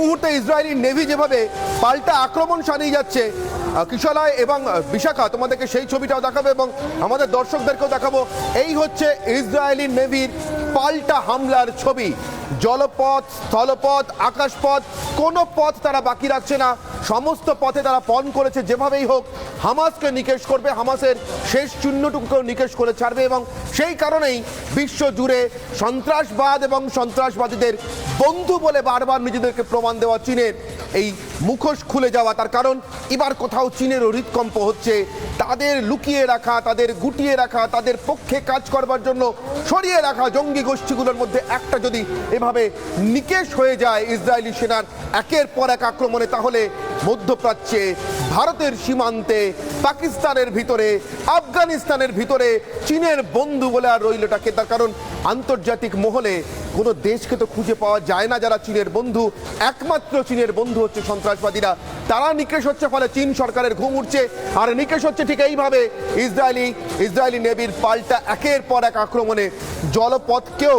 মুহূর্তে Israeli navy যেভাবে পাল্টা আক্রমণ চালিয়ে যাচ্ছে, কিশলয় এবং বিশাখা তোমাদেরকে সেই ছবিটাও দেখাবো এবং আমাদের দর্শকদেরকেও দেখাবো। এই হচ্ছে ইসরায়েলি নেভির পাল্টা হামলার ছবি। জলপথ, স্থলপথ, আকাশপথ, কোনো পথ তারা বাকি রাখছে না। সমস্ত পথে তারা পণ করেছে যেভাবেই হোক হামাসকে নিকেশ করবে, হামাসের শেষ চিহ্নটুকুকেও নিকেশ করে ছাড়বে। এবং সেই কারণেই বিশ্ব জুড়ে সন্ত্রাসবাদ এবং সন্ত্রাসবাদীদের বন্ধু বলে বারবার নিজেদেরকে প্রমাণ দেওয়া চীনের এই মুখোশ খুলে যাওয়া, তার কারণ এবার কোথাও চীনেরও হৃদকম্প হচ্ছে। তাদের লুকিয়ে রাখা, তাদের গুটিয়ে রাখা, তাদের পক্ষে কাজ করবার জন্য সরিয়ে রাখা জঙ্গি গোষ্ঠীগুলোর মধ্যে একটা যদি এভাবে নিকেশ হয়ে যায় ইসরায়েলি সেনার একের পর এক আক্রমণে, তাহলে মধ্যপ্রাচ্যে, ভারতের সীমান্তে, পাকিস্তানের ভিতরে, আফগানিস্তানের ভিতরে চীনের বন্ধু বলে আর রইলটাকে। তার কারণ আন্তর্জাতিক মহলে কোনো দেশকে তো খুঁজে পাওয়া যায় না যারা চীনের বন্ধু। একমাত্র চীনের বন্ধু হচ্ছে সন্ত্রাসবাদীরা। তারা নিকেশ হচ্ছে, ফলে চীন সরকারের ঘুম উঠছে। আর নিকেশ হচ্ছে ঠিক এইভাবে ইসরায়েলি নেভির পাল্টা একের পর এক আক্রমণে। জলপথকেও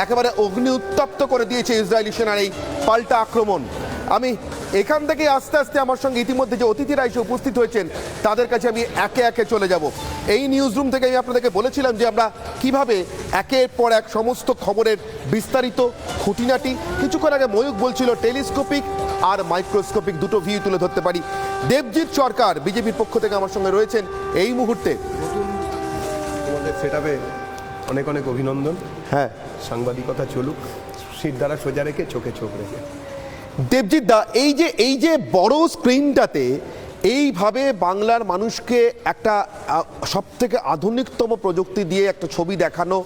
একেবারে অগ্নি উত্তপ্ত করে দিয়েছে ইসরায়েলি সেনার এই পাল্টা আক্রমণ। আমি এখান থেকে আস্তে আস্তে আমার সঙ্গে ইতিমধ্যে যে অতিথিরা এসে উপস্থিত হয়েছেন তাদের কাছে আমি একে একে চলে যাব। এই নিউজ রুম থেকে আমি আপনাদেরকে বলেছিলাম যে আমরা কিভাবে একের পর এক সমস্ত খবরের বিস্তারিত খুঁটিনাটি, কিছুক্ষণ আগে ময়ূক বলছিল টেলিস্কোপিক আর মাইক্রোস্কোপিক দুটো ভিউ তুলে ধরতে পারি। দেবজিৎ সরকার বিজেপির পক্ষ থেকে আমার সঙ্গে রয়েছেন এই মুহূর্তে। তোমাদের সেটআপে অনেক অনেক অভিনন্দন। হ্যাঁ, সাংবাদিকতা চলুক শির দ্বারা সোজা রেখে চোখে চোখ রেখে। দেবজিৎ দা, এই যে বড় স্ক্রিনটাতে এইভাবে বাংলার মানুষকে একটা সবথেকে আধুনিকতম প্রযুক্তি দিয়ে একটা ছবি দেখানো,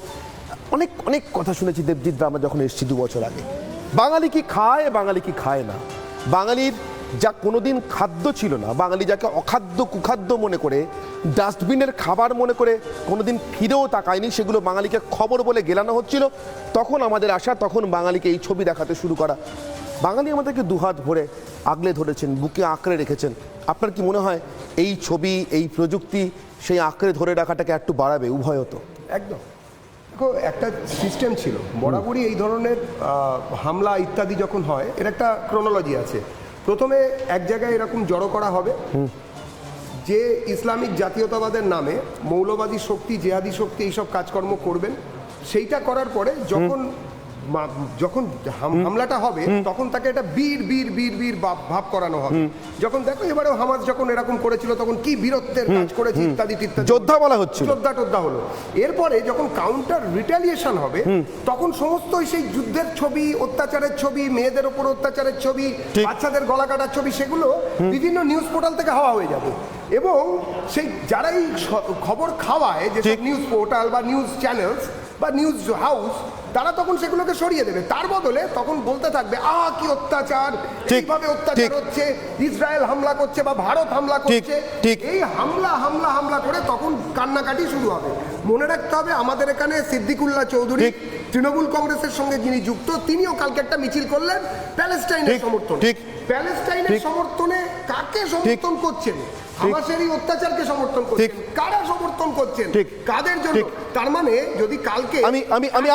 অনেক অনেক কথা শুনেছি দেবজিৎ দা আমরা যখন এসেছি 2 বছর আগে। বাঙালি কি খায়, বাঙালি কি খায় না, বাঙালির যা কোনোদিন খাদ্য ছিল না, বাঙালি যাকে অখাদ্য কুখাদ্য মনে করে, ডাস্টবিনের খাবার মনে করে কোনোদিন ফিরেও তাকায়নি, সেগুলো বাঙালিকে খবর বলে গেলানো হচ্ছিল। তখন আমাদের আশা, তখন বাঙালিকে এই ছবি দেখাতে শুরু করা। বাঙালি আমাদেরকে দুহাত ভরে আগলে ধরেছেন, বুকে আঁকড়ে রেখেছেন। আপনার কি মনে হয় এই ছবি, এই প্রযুক্তি সেই আঁকড়ে ধরে রাখাটাকে একটু বাড়াবে উভয়ত? একদম। দেখো, একটা সিস্টেম ছিল বরাবরই এই ধরনের হামলা ইত্যাদি যখন হয়, এর একটা ক্রোনোলজি আছে। প্রথমে এক জায়গায় এরকম জড়ো করা হবে যে ইসলামিক জাতীয়তাবাদের নামে মৌলবাদী শক্তি, জেহাদি শক্তি এইসব কাজকর্ম করবেন। সেইটা করার পরে যখন হামলাটা হবে তখন তাকে এটা বীর বীর বীর বীর ভাব করানো হবে। যখন দেখো এবারেও হামাস যখন এরকম করেছিল তখন কি বীরত্বের কাজ করেছে ইত্যাদি ইত্যাদি, যোদ্ধা বলা হচ্ছে, যোদ্ধা হলো। এরপরে যখন কাউন্টার রিটালিয়েশন হবে তখন সমস্ত সেই যুদ্ধের ছবি, অত্যাচারের ছবি, মেয়েদের উপর অত্যাচারের ছবি, বাচ্চাদের গলা কাটার ছবি, সেগুলো বিভিন্ন নিউজ পোর্টাল থেকে হাওয়া হয়ে যাবে। এবং সেই যারাই খবর খাওয়ায়, যে নিউজ পোর্টাল বা নিউজ চ্যানেলস বা নিউজ হাউস, তারা তখন সেগুলোকে সরিয়ে দেবে। তার বদলে তখন বলতে থাকবে কি অত্যাচার, এইভাবে অত্যাচার হচ্ছে, ইসরায়েল হামলা করছে বা ভারত হামলা করছে। এই হামলা করে তখন কান্নাকাটি শুরু হবে। মনে রাখতে হবে, আমাদের এখানে সিদ্দিকুল্লাহ চৌধুরী তৃণমূল কংগ্রেসের সঙ্গে যিনি যুক্ত, তিনিও কালকে একটা মিছিল করলেন প্যালেস্টাইনের সমর্থনে। প্যালেস্টাইনের সমর্থনে কাকে সমর্থন করছেন? হামাসেরই অত্যাচারকে সমর্থন করছেন। কারা সমর্থন করছেন, কাদের জন্য? তার মানে যদি কালকে আমি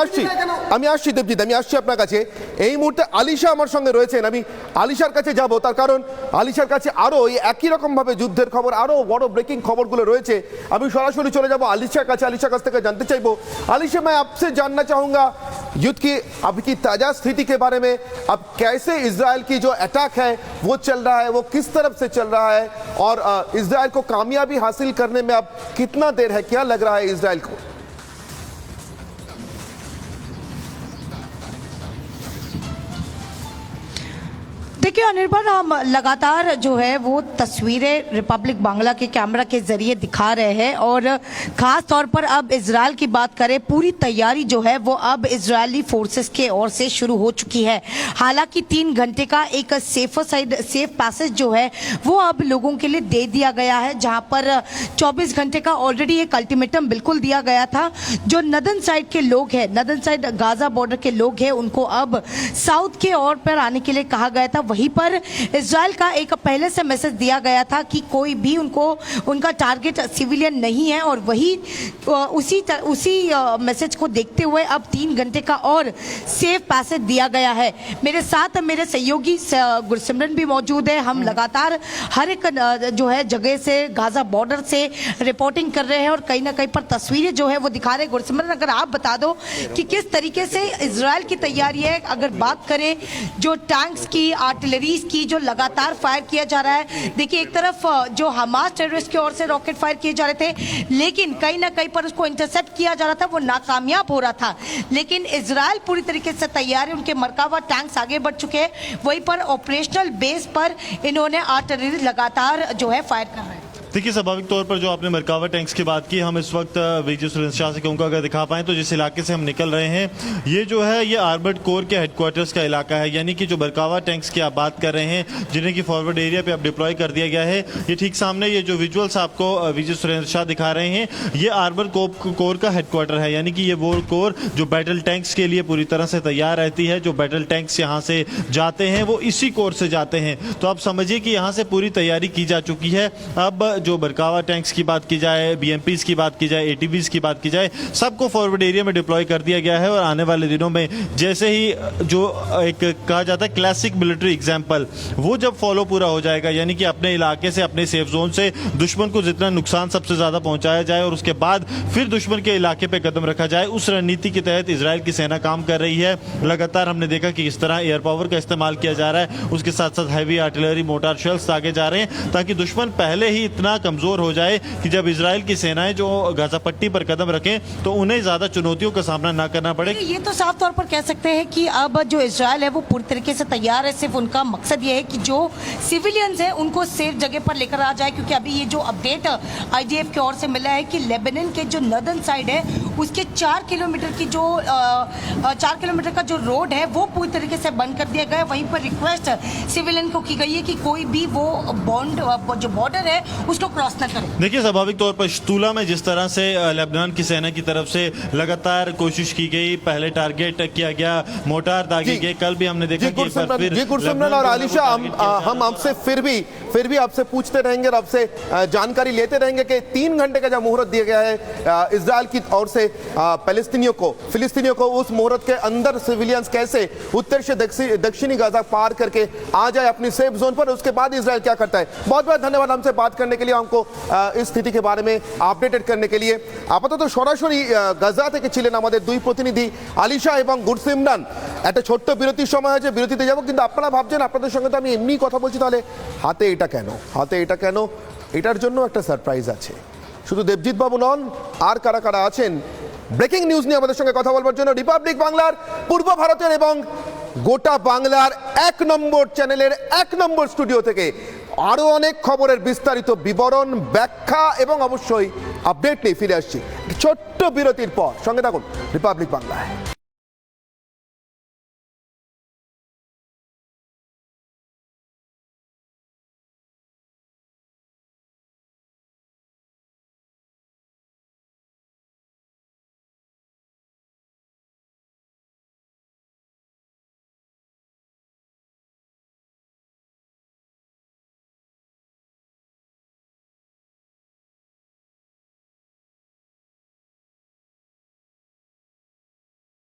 আসছি দেবজিৎ, আমি আসছি আপনার কাছে। এই মুহূর্তে আলিশা আমার সঙ্গে রয়েছেন, আমি আলিশার কাছে যাব, তার কারণ আলিশার কাছে আরো একই রকম ভাবে যুদ্ধের খবর, আরো বড় ব্রেকিং খবরগুলো রয়েছে। আমি সরাসরি চলে যাব আলিশার কাছে। আলিশার কাছ থেকে জানতে চাইবো, আलिशा मैं आपसे जानना चाहूंगा युद्ध की अब की ताजा स्थिति के बारे में। अब कैसे इजराइल की जो अटैक है वो चल रहा है, वो किस तरफ से चल रहा है, और इजराइल को कामयाबी हासिल करने में अब कितना देर है, क्या लग रहा है इजराइल को? देखिए अनिर्बाण, हम लगातार जो है वो तस्वीरें रिपब्लिक बांग्ला के कैमरा के जरिए दिखा रहे हैं, और खास तौर पर अब इजराइल की बात करें, पूरी तैयारी जो है वो अब इजरायली फोर्सेस के ओर से शुरू हो चुकी है। हालांकि 3 घंटे का एक सेफ पैसेज जो है वो अब लोगों के लिए दे दिया गया है, जहां पर 24 घंटे का ऑलरेडी एक अल्टीमेटम बिल्कुल दिया गया था। जो नदन साइड के लोग हैं, नदन साइड गाजा बॉर्डर के लोग हैं, उनको अब साउथ के ओर पर आने के लिए कहा गया था। वहीं वहीं पर इजराइल का एक पहले से मैसेज दिया गया था कि कोई भी उनका टारगेट सिविलियन नहीं है, और वही उसी मैसेज को देखते हुए अब 3 घंटे का और सेफ पैसेज दिया गया है। मेरे साथ मेरे सहयोगी गुरसिमरन भी मौजूद है। हम लगातार हर एक जो है जगह से, गाजा बॉर्डर से रिपोर्टिंग कर रहे हैं और कहीं ना कहीं पर तस्वीरें जो है वो दिखा रहे हैं। गुरसिमरन, अगर आप बता दो कि किस तरीके से इजराइल की तैयारी है, अगर बात करें जो टैंक्स की, आर्टिलरीज की जो लगातार फायर किया जा रहा है। देखिए, एक तरफ जो हमास टेररिस्ट की ओर से रॉकेट फायर किए जा रहे थे, लेकिन कहीं ना कहीं पर उसको इंटरसेप्ट किया जा रहा था, वो नाकामयाब हो रहा था। लेकिन इजराइल पूरी तरीके से तैयार है, उनके मरकावा टैंक्स आगे बढ़ चुके हैं, वहीं पर ऑपरेशनल बेस पर इन्होंने आर्टिलरी लगातार जो है फायर कर रहे हैं। देखिए, स्वाभाविक तौर पर जो आपने मरकावा टैंक्स की बात की, हम इस वक्त विजय सुरेंद्र शाह से कहूँगा अगर दिखा पाएं तो जिस इलाके से हम निकल रहे हैं, ये जो है ये आर्मर्ड कोर के हेडक्वार्टर्स का इलाका है। यानी कि जो मरकावा टैंक्स की आप बात कर रहे हैं, जिन्हें कि फॉरवर्ड एरिया पे अब डिप्लॉय कर दिया गया है, ये ठीक सामने ये जो विजुअल्स आपको विजय सुरेंद्र शाह दिखा रहे हैं, ये आर्मर्ड कोर का हेडक्वार्टर है। यानी कि ये वो कोर जो बैटल टैंक्स के लिए पूरी तरह से तैयार रहती है। जो बैटल टैंक्स यहाँ से जाते हैं वो इसी कोर से जाते हैं। तो आप समझिए कि यहाँ से पूरी तैयारी की जा चुकी है। अब जो मरकावा टैंक्स की बात की जाए, बीएमपीज की बात की जाए, एटीवीज की बात की जाए, सबको फॉरवर्ड एरिया में डिप्लॉय कर दिया गया है। और आने वाले दिनों में जैसे ही जो एक कहा जाता है क्लासिक मिलिट्री एग्जाम्पल, वो जब फॉलो पूरा हो जाएगा, यानी कि अपने इलाके से, अपने सेफ जोन से दुश्मन को जितना नुकसान सबसे ज्यादा पहुंचाया जाए और उसके बाद फिर दुश्मन के इलाके पे कदम रखा जाए, उस रणनीति के तहत इजराइल की सेना काम कर रही है। लगातार हमने देखा कि किस तरह एयर पावर का इस्तेमाल किया जा रहा है, उसके साथ साथ हैवी आर्टिलरी, मोटार शेल्स आगे जा रहे हैं, ताकि दुश्मन पहले ही इतना कमजोर हो जाए कि जब इजराइल की सेनाएं जो गाजा पट्टी पर कदम रखें तो उन्हें ज्यादा चुनौतियों का सामना ना करना पड़े। ये तो साफ तौर पर कह सकते हैं कि अब जो इजराइल है वो पूरी तरीके से तैयार है। सिर्फ उनका मकसद ये है कि जो सिविलियंस हैं उनको सेफ जगह पर लेकर आ जाए, क्योंकि अभी ये जो अपडेट आईडीएफ की ओर से मिला है कि लेबनान के जो नॉर्दर्न साइड है उसके 4 किलोमीटर की जो 4 किलोमीटर का जो रोड है वो पूरी तरीके से बंद कर दिया गया। वहीं पर रिक्वेस्ट सिविलियन को की गई है कि कोई भी वो जो बॉर्डर है उसको क्रॉस न करे। देखिए, स्वाभाविक तौर पर शतूला में जिस तरह से लेबनान की सेना की तरफ से लगातार कोशिश की गई, पहले टारगेट किया गया, मोटार दागे गए, कल भी हमने देखा कि जी गुरसिमरन और आलिशा, हम आपसे फिर भी आपसे पूछते रहेंगे और आपसे जानकारी लेते रहेंगे कि 3 घंटे का जो मुहूर्त दिया गया है इजराइल की ओर से फिलिस्तीनियों को, उस मुहूर्त के अंदर सिविलियंस कैसे उत्तर से दक्षिणी गाजा पार करके आ जाए अपनी सेफ जोन पर, उसके बाद इजराइल क्या करता है। बहुत बहुत धन्यवाद हमसे बात करने के लिए, हमको इस स्थिति के बारे में আপডেটেড करने के लिए। আপাতত সরাসরি গাজা থেকে ছিলেন আমাদের দুই প্রতিনিধি আলিশা এবং গুরসিমরান। একটা ছোট্ট বিরতির সময় হয়েছে, বিরতিতে যাব, কিন্তু আপনারা ভাবছেন আপনাদের সঙ্গে তো আমি এমনি কথা বলছি, তাহলে হাতে এটা কেন? এটার জন্য একটা সারপ্রাইজ আছে। শুধু দেবজিৎ বাবু নন, আর কারা কারা আছেন ব্রেকিং নিউজ নিয়ে আমাদের সঙ্গে কথা বলবার জন্য রিপাবলিক বাংলার, পূর্ব ভারতের এবং গোটা বাংলার 1 নম্বর চ্যানেলের 1 নম্বর স্টুডিও থেকে আরো অনেক খবরের বিস্তারিত বিবরণ, ব্যাখ্যা এবং অবশ্যই আপডেট নিয়ে ফিরে আসছি ছোট্ট বিরতির পর। সঙ্গে থাকুন রিপাবলিক বাংলায়।